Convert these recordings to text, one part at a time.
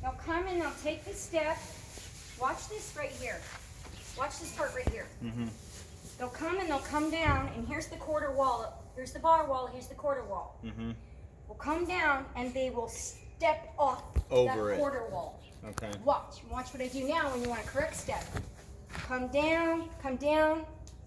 They'll come and they'll take the step. Watch this right here. Watch this part right here. Mm-hmm. They'll come and they'll come down, and here's the quarter wall. Here's the bar wall. Here's the quarter wall. Mm-hmm. Will come down and they will step off Over that it. quarter wall. Okay. Watch what I do now when you want a correct step. Come down,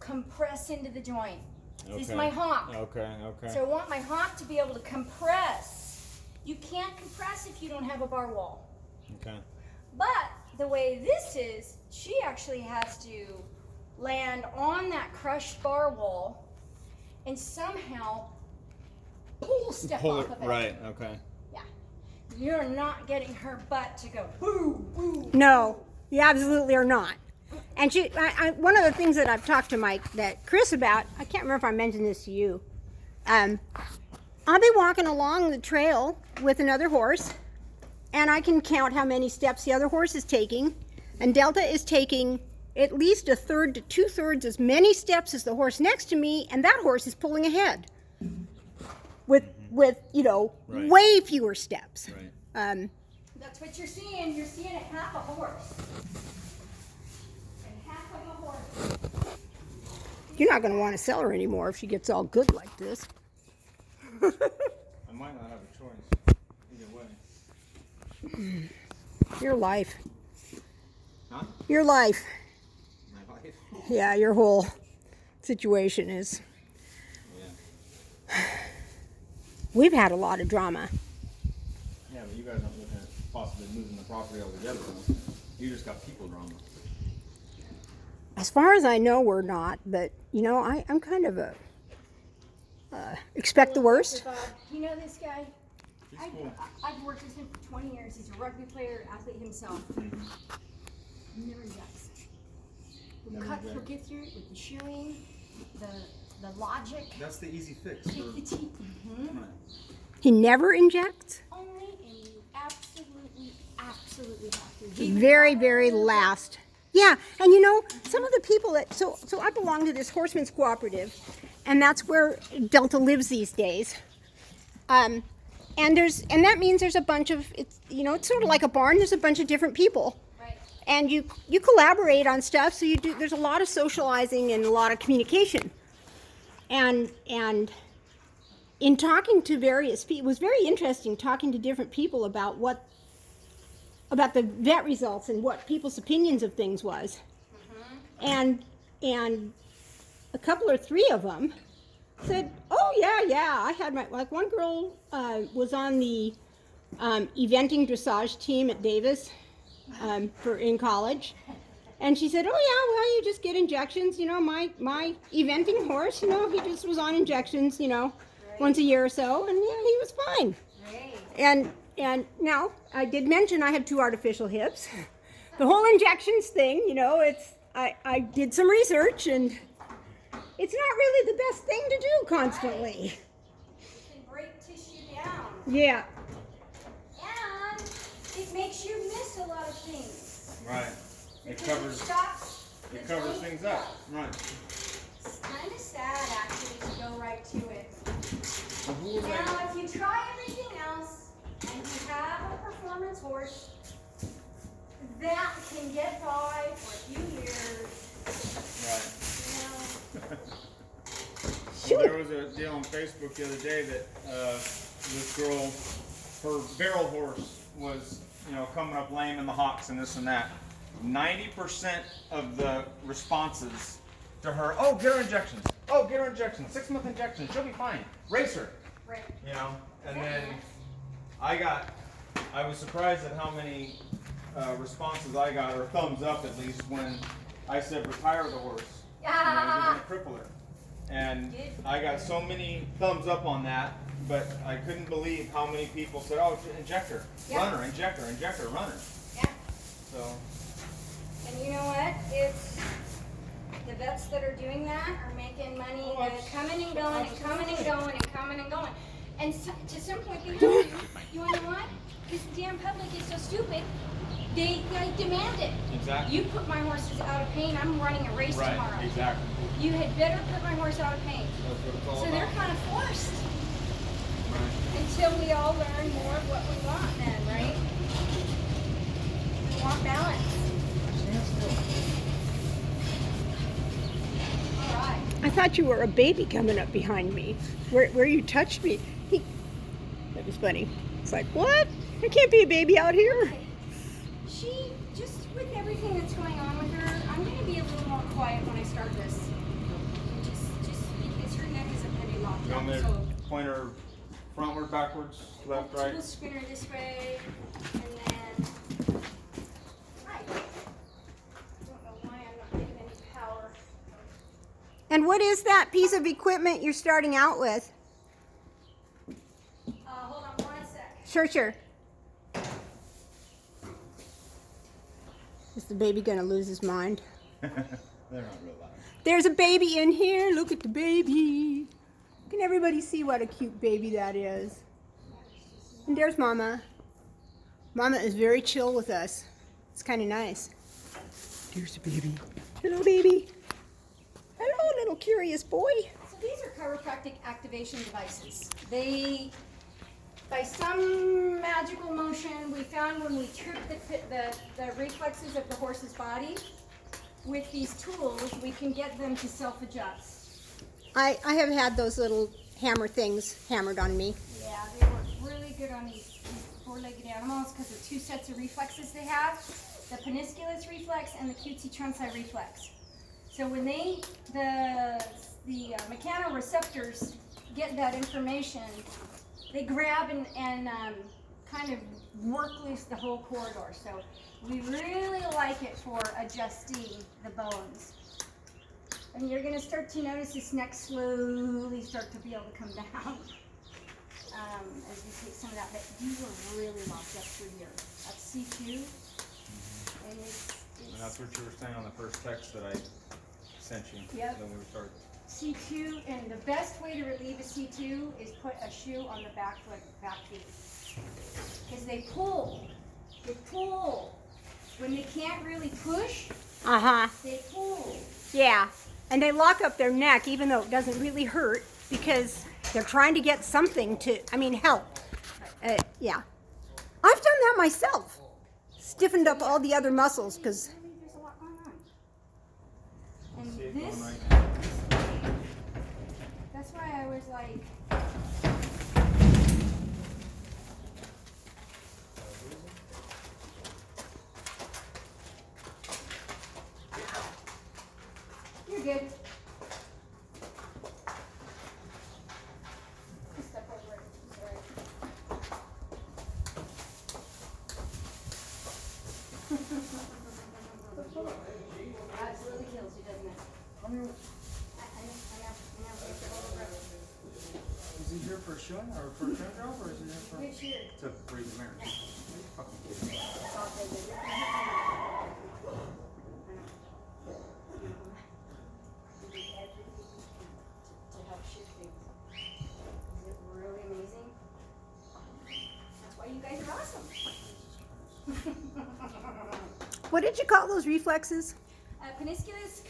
compress into the joint. Okay. This is my hop. Okay, okay. So I want my hop to be able to compress. You can't compress if you don't have a bar wall. Okay. But the way this is, she actually has to land on that crushed bar wall and somehow step off of it. Right, okay. Yeah. You're not getting her butt to go boo, boo. No, you absolutely are not. And one of the things that I've talked to Chris about, I can't remember if I mentioned this to you. I'll be walking along the trail with another horse, and I can count how many steps the other horse is taking, and Delta is taking at least a third to 2/3 as many steps as the horse next to me, and that horse is pulling ahead with Right. way fewer steps. Right. That's what you're seeing. You're seeing a half a horse. A half of a horse. You're not going to want to sell her anymore if she gets all good like this. I might not have a choice. Either way. Your life. Huh? Your life. My life? Yeah, your whole situation is. Yeah. We've had a lot of drama. Yeah, but you guys aren't looking at possibly losing the property altogether, though. You just got people drama. As far as I know, we're not, but I'm kind of a expect the worst. You know this guy? He's cool. I've worked with him for 20 years. He's a rugby player, athlete himself. Never injects. We'll cut, he'll get through it with the shoeing, the logic. That's the easy fix. Take the teeth. Right. He never injects. Only, and you absolutely have to. Very, very last. Yeah, and some of the people so I belong to this horseman's cooperative, and that's where Delta lives these days. And that means there's a bunch of it's sort of like a barn. There's a bunch of different people, Right. and you collaborate on stuff. So there's a lot of socializing and a lot of communication, and in talking to various people, it was very interesting talking to different people about the vet results and what people's opinions of things was. And a couple or three of them said, oh yeah, I had one girl was on the eventing dressage team at Davis in college. And she said, oh yeah, well, you just get injections. My eventing horse, he just was on injections, once a year or so, and yeah, he was fine. Right. And now, I did mention I have 2 artificial hips. The whole injections thing, I did some research, and it's not really the best thing to do constantly. It can break tissue down. Yeah. And it makes you miss a lot of things. Right. It covers things up. Right. It's kind of sad, actually, to go right to it. So who was that? Now, if you try everything else, and you have a performance horse, that can get by for a few years. Right. Well, there was a deal on Facebook the other day that this girl, her barrel horse was, coming up lame in the hocks and this and that. 90% of the responses to her, oh, get her injections. Oh, get her injections. 6-month injections. She'll be fine. Race her. Right. And then I was surprised at how many responses I got, or thumbs up at least, when I said retire the horse. You're going to cripple her. And I got so many thumbs up on that, but I couldn't believe how many people said, oh, inject her, run her, inject her, run her. Yeah. So. And you know what? It's the vets that are doing that are making money coming and going and coming and going and coming and going. And so, to some point, they have to. You want to know what? Because the damn public is so stupid, they demand it. Exactly. You put my horses out of pain, I'm running a race tomorrow. Right, exactly. You had better put my horse out of pain. That's what it's all So about. they're kind of forced Right. until we all learn more of what we want then, right? You want balance. Stand still. All right. I thought you were a baby coming up behind me, where you touched me. That was funny. It's like, what? There can't be a baby out here. Okay. She, just with everything that's going on with her, I'm going to be a little more quiet when I start this. Just because her neck is a pretty locked You want up. me So to point her frontward, backwards, left, right? we'll spin her this way, and then, I don't know why I'm not getting any power. And what is that piece of equipment you're starting out with? Hold on 1 sec. Sure. Is the baby gonna lose his mind? They're not real loud. There's a baby in here. Look at the baby. Can everybody see what a cute baby that is? And there's Mama. Mama is very chill with us. It's kind of nice. There's the baby. Hello, baby. Hello, little curious boy. So these are chiropractic activation devices. They, by some magical motion, we found when we trip the reflexes of the horse's body, with these tools, we can get them to self-adjust. I have had those little hammer things hammered on me. Yeah, they work really good on these four-legged animals because of 2 sets of reflexes they have, the penisculus reflex and the cutesy trunci reflex. So when the mechanoreceptors get that information, they grab and kind of work loose the whole corridor. So we really like it for adjusting the bones. And you're going to start to notice this neck slowly start to be able to come down as you take some of that. But you were really locked up through here. That's C2. And And that's what you were saying on the first text that I sent you. Yep. When we started. C2, and the best way to relieve a C2 is put a shoe on the back feet. Because they pull. When they can't really push, they pull. Yeah. And they lock up their neck even though it doesn't really hurt because they're trying to get something to, help. Yeah. I've done that myself. Stiffened up all the other muscles because There's a lot going on. And See it this, going right now. that's why I was like, you're good. Just step over it. Sorry. Absolutely kills you, doesn't it? I know. Is he here for showing or for a trim job or is he here for Which year? to breathe the mirror? Fucking kidding me. To help shift things. Is it really amazing? That's why you guys are awesome. what did you call those reflexes? Penisculus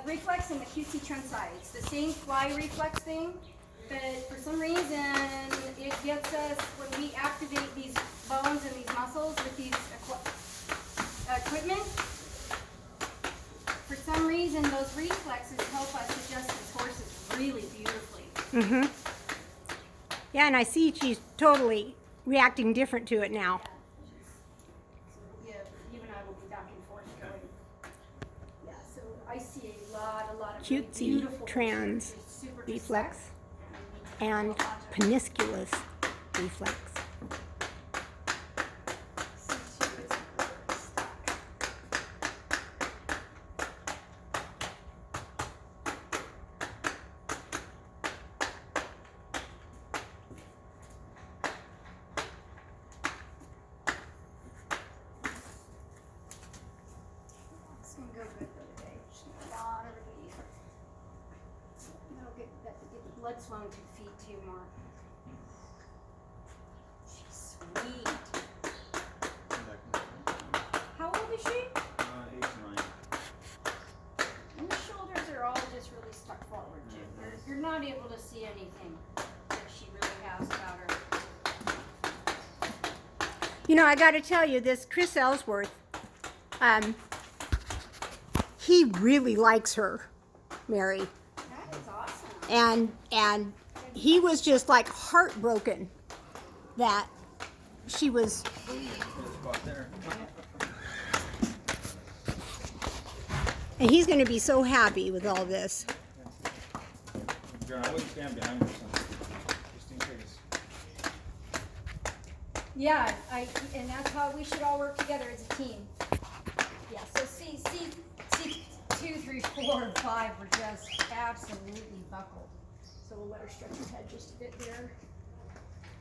reflex and the cutesy trunci. It's the same fly reflex thing, but for some reason it gets us, when we activate these bones and these muscles with these equipment, for some reason those reflexes help us adjust these horses really beautifully. Yeah, and I see she's totally reacting different to it now. Yeah, you and I will be back and forth going. Yeah, so I see a lot of really Cutesy beautiful trans horses, super reflex respect. and penisculus reflex. C2 is really stuck. It's gonna go good for the day. Just need a lot of relief. That'll get the blood flowing to the feet too more. She's sweet. How old is she? 8 to 9. And the shoulders are all just really stuck forward, Jim. You're not able to see anything that she really has about her. You know, I got to tell you, this Chris Ellsworth, He really likes her, Mary. That is awesome. And he was just like heartbroken that she was. And he's going to be so happy with all this. I wouldn't stand behind her, just in case. Yeah, and that's how we should all work together as a team. Yeah, so see, 2, 3, 4, and 5 were just absolutely buckled. So we'll let her stretch her head just a bit there.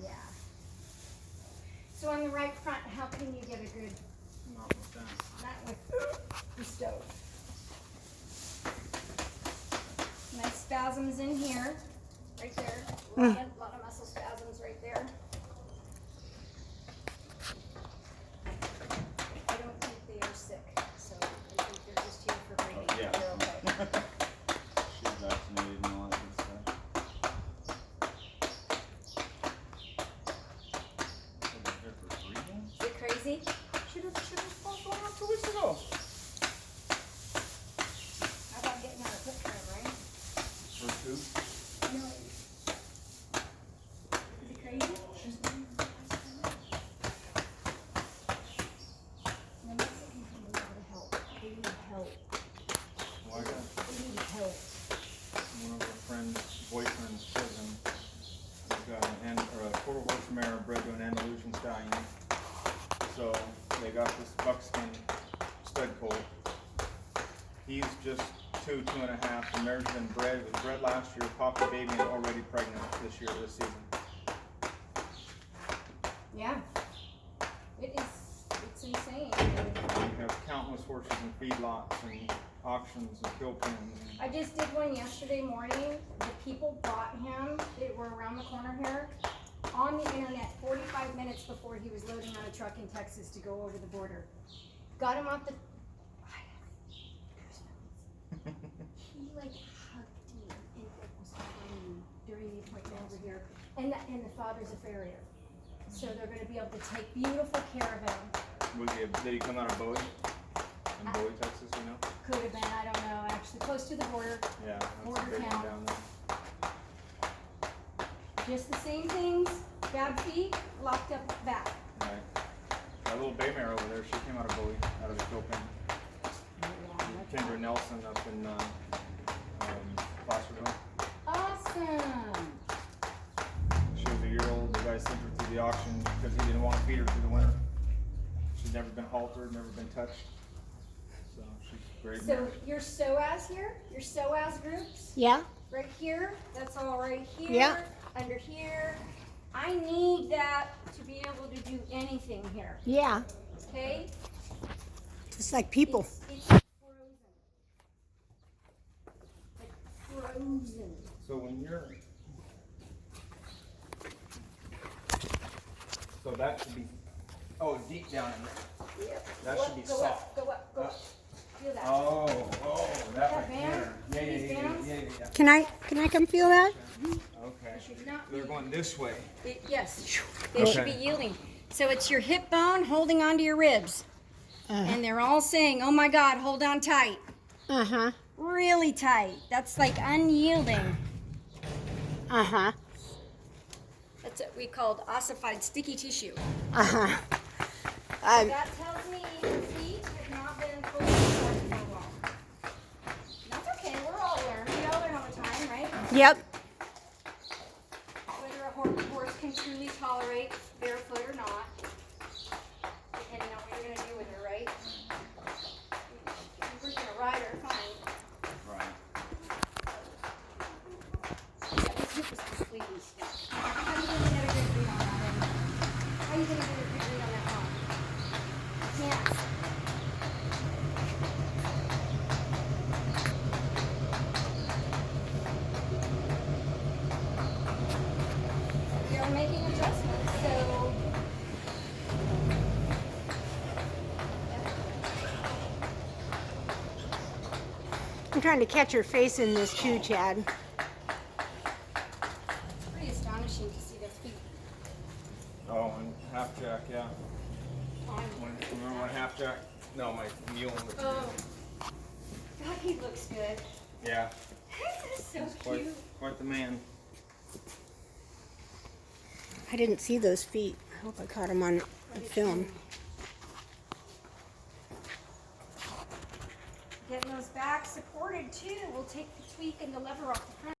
Yeah. So on the right front, how can you get a good, Not with that. not with the stove. Nice spasms in here, right there. A lot of muscle spasms right there. I don't think they are sick, so I think they're just here for breathing. Oh, yeah. They're okay. She's vaccinated and all that good stuff. I've been here for 3 months? Is it crazy? She was going out 2 weeks ago. How about getting out of quick time, right? For 2? No. Is it crazy? No, Mexicans need a lot of help. They need help. Well, I got They need help. one of our friend's boyfriend's prison. He's got a quarter horse mare bred to an Andalusian stallion. So they got this buckskin stud colt. He's just 2, 2.5. The mare's been bred. It was bred last year, popped a baby, and already pregnant this season. Yeah. It's insane. We have countless horses in feedlots and auctions and kill pens. I just did one yesterday morning. The people bought him. They were around the corner here on the internet 45 minutes before he was loading on a truck in Texas to go over the border. Got him off the. He like hugged me and was crying during the appointment over here. And the father's a farrier. So they're going to be able to take beautiful care of him. Did he come out of Bowie? In Bowie, Texas, you know? Could have been, I don't know, actually close to the border. Yeah, that's Border a big one town. down there. Just the same things, bad feet, locked up back. Right. That little bay mare over there, she came out of Bowie, out of the kill pen. Kendra Nelson up in Placerville. Awesome. She was a year old. The guy sent her to the auction because he didn't want to feed her through the winter. She's never been haltered, never been touched. So she's great. So your psoas here, your psoas groups, Yeah. right here, that's all right here, Yeah. under here. I need that to be able to do anything here, Yeah. okay? Just like people. It's frozen. Like frozen. So when you're, so that should be, deep down in there. Yep. That Go should up, be go soft. up, go up, go up. Feel that. Oh, that right band? there. Yeah. These bands? Yeah. Can I come feel that? Okay. It should not They're be. going this way. Yes, they should be Okay. yielding. So it's your hip bone holding onto your ribs. And they're all saying, oh my God, hold on tight. Uh-huh. Really tight. That's like unyielding. Uh-huh. That's what we called ossified sticky tissue. Uh-huh. That tells me your feet have not been fully supported for a while. That's okay, we're all learning. We all learn all the time, right? Yep. Whether a horse can truly tolerate barefoot or not, depending on what you're going to do with her, right? If we're going to ride her, fine. Right. Yeah, this hip is completely stuck. How are you going to get a good read on that? How are you going to get a good read on that one? Can't. We are making adjustments, so. I'm trying to catch her face in this too, Chad. It's pretty astonishing to see those feet. Oh, and half jack, yeah. On. Remember when half jack No, my mule. Oh. God, he looks good. Yeah. He's so Quite, cute. quite the man. I didn't see those feet. I hope I caught them on film. Getting those backs supported too. We'll take the tweak and the lever off the front.